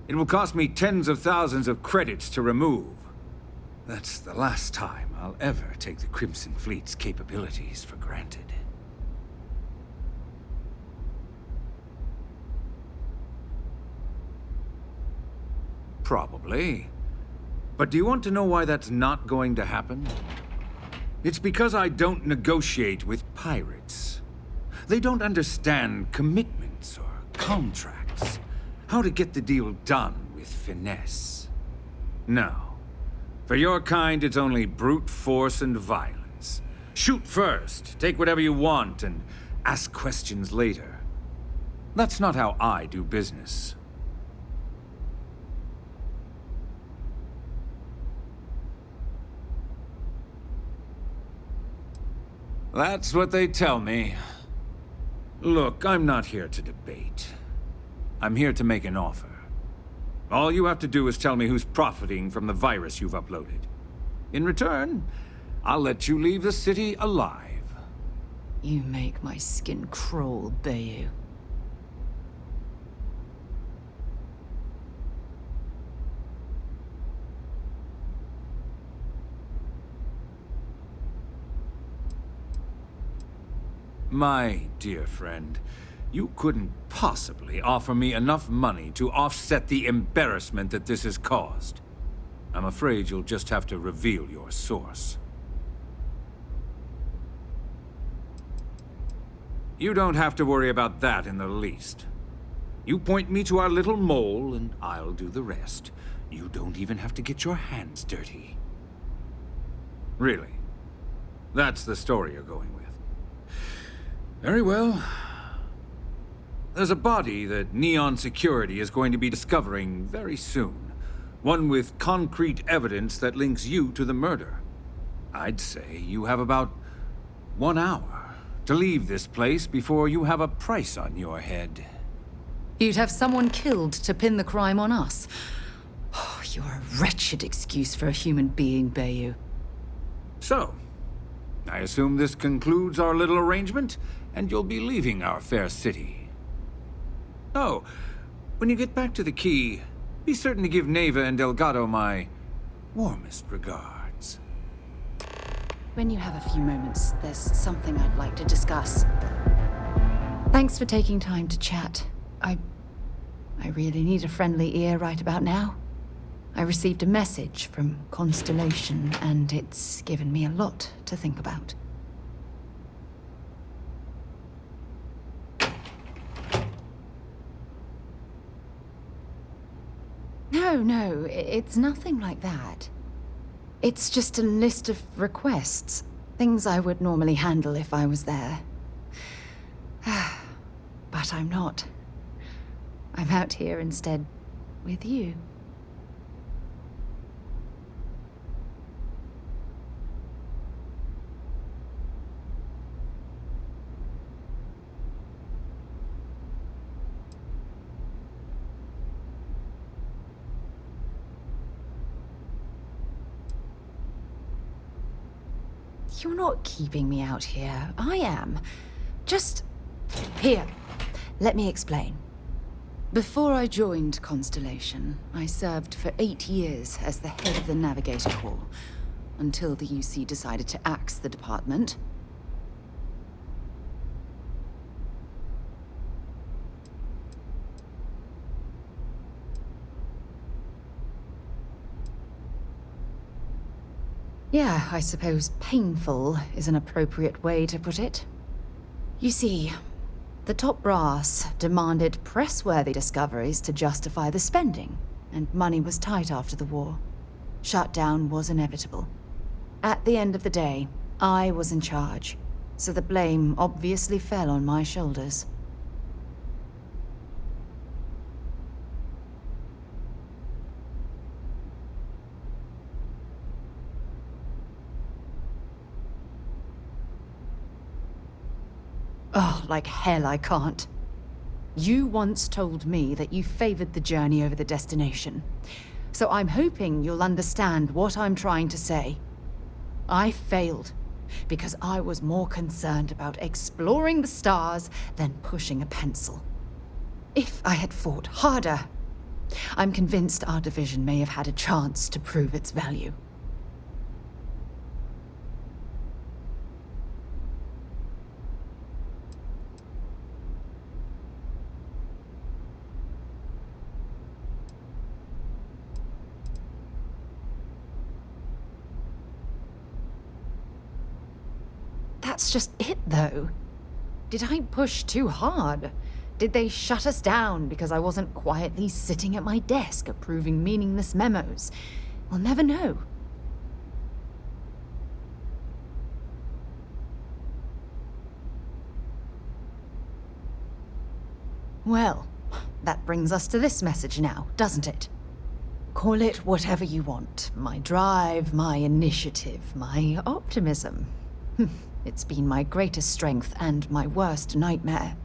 It will cost me tens of thousands of credits to remove. That's the last time I'll ever take the Crimson Fleet's capabilities for granted. Probably. But do you want to know why that's not going to happen? It's because I don't negotiate with pirates. They don't understand commitments or contracts. How to get the deal done with finesse. No. For your kind, it's only brute force and violence. Shoot first, take whatever you want, and ask questions later. That's not how I do business. That's what they tell me. Look, I'm not here to debate. I'm here to make an offer. All you have to do is tell me who's profiting from the virus you've uploaded. In return, I'll let you leave the city alive. You make my skin crawl, Bayou. My dear friend, you couldn't possibly offer me enough money to offset the embarrassment that this has caused. I'm afraid you'll just have to reveal your source. You don't have to worry about that in the least. You point me to our little mole, and I'll do the rest. You don't even have to get your hands dirty. Really? That's the story you're going with. Very well. There's a body that Neon Security is going to be discovering very soon. One with concrete evidence that links you to the murder. I'd say you have about 1 hour to leave this place before you have a price on your head. You'd have someone killed to pin the crime on us. Oh, you're a wretched excuse for a human being, Bayou. So, I assume this concludes our little arrangement, and you'll be leaving our fair city. Oh, when you get back to the Key, be certain to give Neva and Delgado my warmest regards. When you have a few moments, there's something I'd like to discuss. Thanks for taking time to chat. I really need a friendly ear right about now. I received a message from Constellation, and it's given me a lot to think about. No, it's nothing like that. It's just a list of requests. Things I would normally handle if I was there. But I'm not. I'm out here instead with you. You're not keeping me out here. I am. Just... Here. Let me explain. Before I joined Constellation, I served for 8 years as the head of the Navigator Corps, until the UC decided to axe the department. Yeah, I suppose painful is an appropriate way to put it. You see, the top brass demanded press-worthy discoveries to justify the spending, and money was tight after the war. Shutdown was inevitable. At the end of the day, I was in charge, so the blame obviously fell on my shoulders. Oh, like hell I can't. You once told me that you favored the journey over the destination. So I'm hoping you'll understand what I'm trying to say. I failed because I was more concerned about exploring the stars than pushing a pencil. If I had fought harder, I'm convinced our division may have had a chance to prove its value. That's just it, though. Did I push too hard? Did they shut us down because I wasn't quietly sitting at my desk approving meaningless memos? We'll never know. Well, that brings us to this message now, doesn't it? Call it whatever you want. My drive, my initiative, my optimism. It's been my greatest strength and my worst nightmare.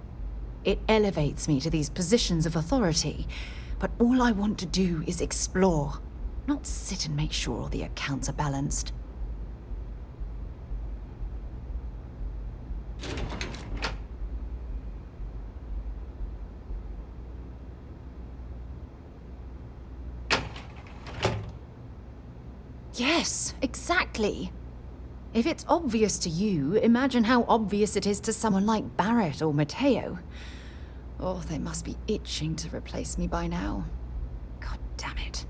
It elevates me to these positions of authority, but all I want to do is explore, not sit and make sure all the accounts are balanced. Yes, exactly. If it's obvious to you, imagine how obvious it is to someone like Barrett or Mateo. Oh, they must be itching to replace me by now. God damn it.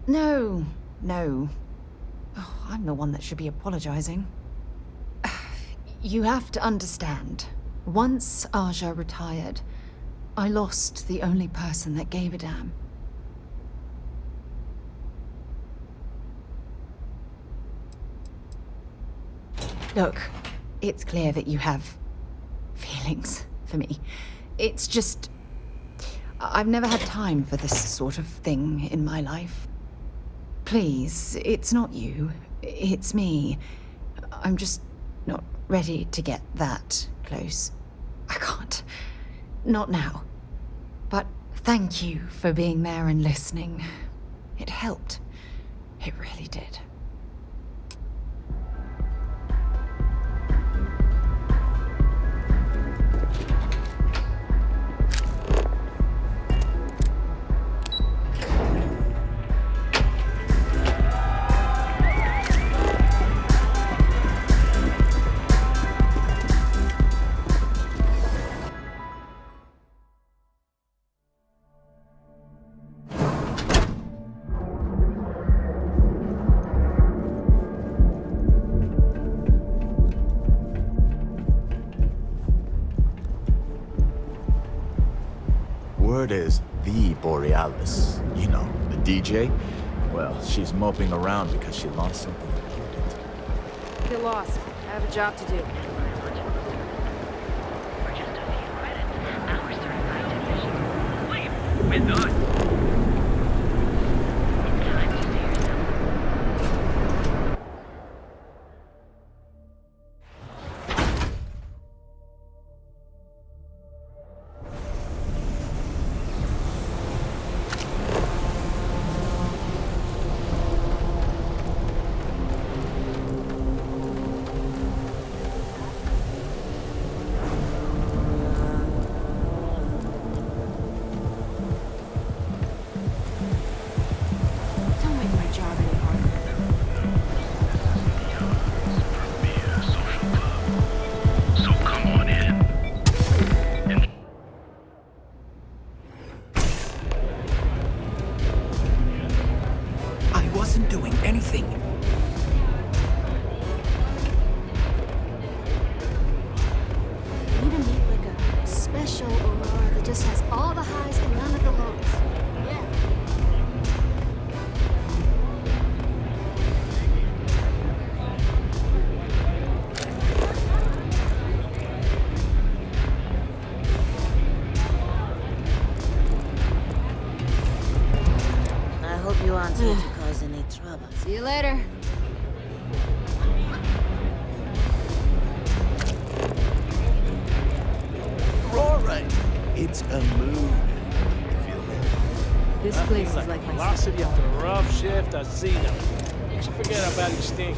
No. Oh, I'm the one that should be apologizing. You have to understand. Once Aja retired, I lost the only person that gave a damn. Look, it's clear that you have feelings for me. It's just... I've never had time for this sort of thing in my life. Please, it's not you. It's me. I'm just not ready to get that close. I can't. Not now. But thank you for being there and listening. It helped. It really did. Word is the Borealis. You know, the DJ? Well, she's moping around because she lost something important. Get lost. I have a job to do. We're done. Places like velocity after a rough shift at Zeno. Makes you forget how bad you stink.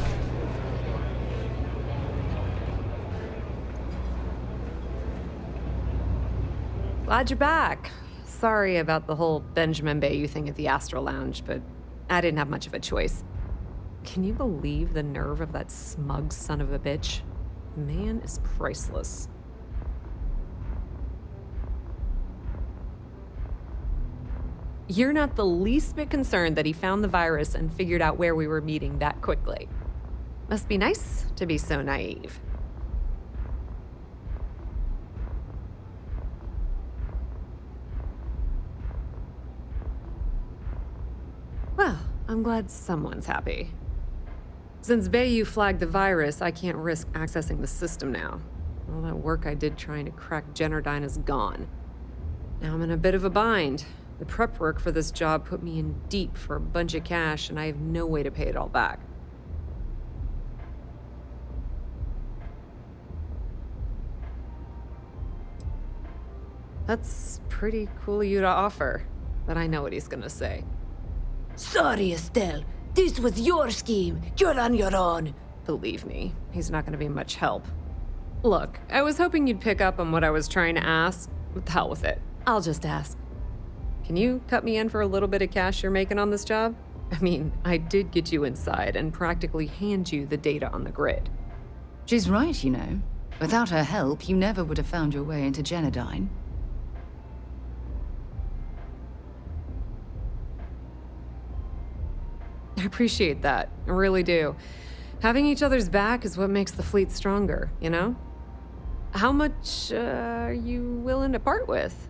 Glad you're back. Sorry about the whole Benjamin Bayou thing at the Astro Lounge, but I didn't have much of a choice. Can you believe the nerve of that smug son of a bitch? The man is priceless. You're not the least bit concerned that he found the virus and figured out where we were meeting that quickly. Must be nice to be so naive. Well, I'm glad someone's happy. Since Bayou flagged the virus, I can't risk accessing the system now. All that work I did trying to crack Generdyne is gone. Now I'm in a bit of a bind. The prep work for this job put me in deep for a bunch of cash, and I have no way to pay it all back. That's pretty cool of you to offer, but I know what he's gonna say. Sorry, Estelle. This was your scheme. You're on your own. Believe me, he's not gonna be much help. Look, I was hoping you'd pick up on what I was trying to ask. What the hell with it? I'll just ask. Can you cut me in for a little bit of cash you're making on this job? I mean, I did get you inside and practically hand you the data on the grid. She's right, you know. Without her help, you never would have found your way into Generdyne. I appreciate that. I really do. Having each other's back is what makes the fleet stronger, you know? How much are you willing to part with?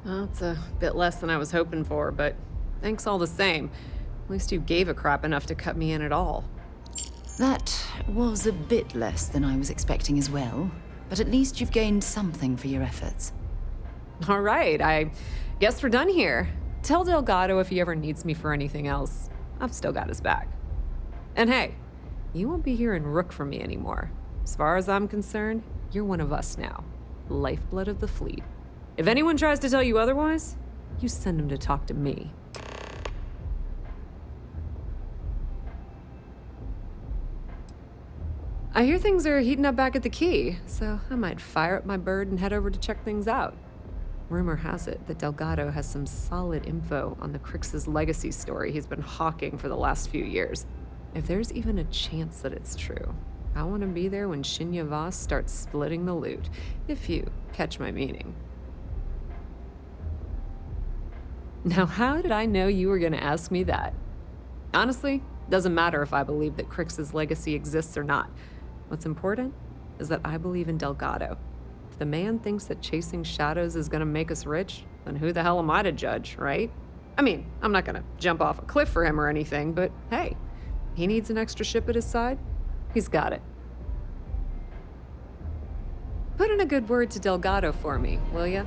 Well, it's a bit less than I was hoping for, but thanks all the same. At least you gave a crap enough to cut me in at all. That was a bit less than I was expecting as well, but at least you've gained something for your efforts. All right, I guess we're done here. Tell Delgado if he ever needs me for anything else. I've still got his back. And hey, you won't be hearing Rook from me anymore. As far as I'm concerned, you're one of us now. Lifeblood of the fleet. If anyone tries to tell you otherwise, you send them to talk to me. I hear things are heating up back at the Key, so I might fire up my bird and head over to check things out. Rumor has it that Delgado has some solid info on the Crix's legacy story he's been hawking for the last few years. If there's even a chance that it's true, I want to be there when Shinya Voss starts splitting the loot, if you catch my meaning. Now, how did I know you were going to ask me that? Honestly, doesn't matter if I believe that Crix's legacy exists or not. What's important is that I believe in Delgado. If the man thinks that chasing shadows is gonna make us rich, then who the hell am I to judge, right? I mean, I'm not gonna jump off a cliff for him or anything, but hey, he needs an extra ship at his side, he's got it. Put in a good word to Delgado for me, will ya?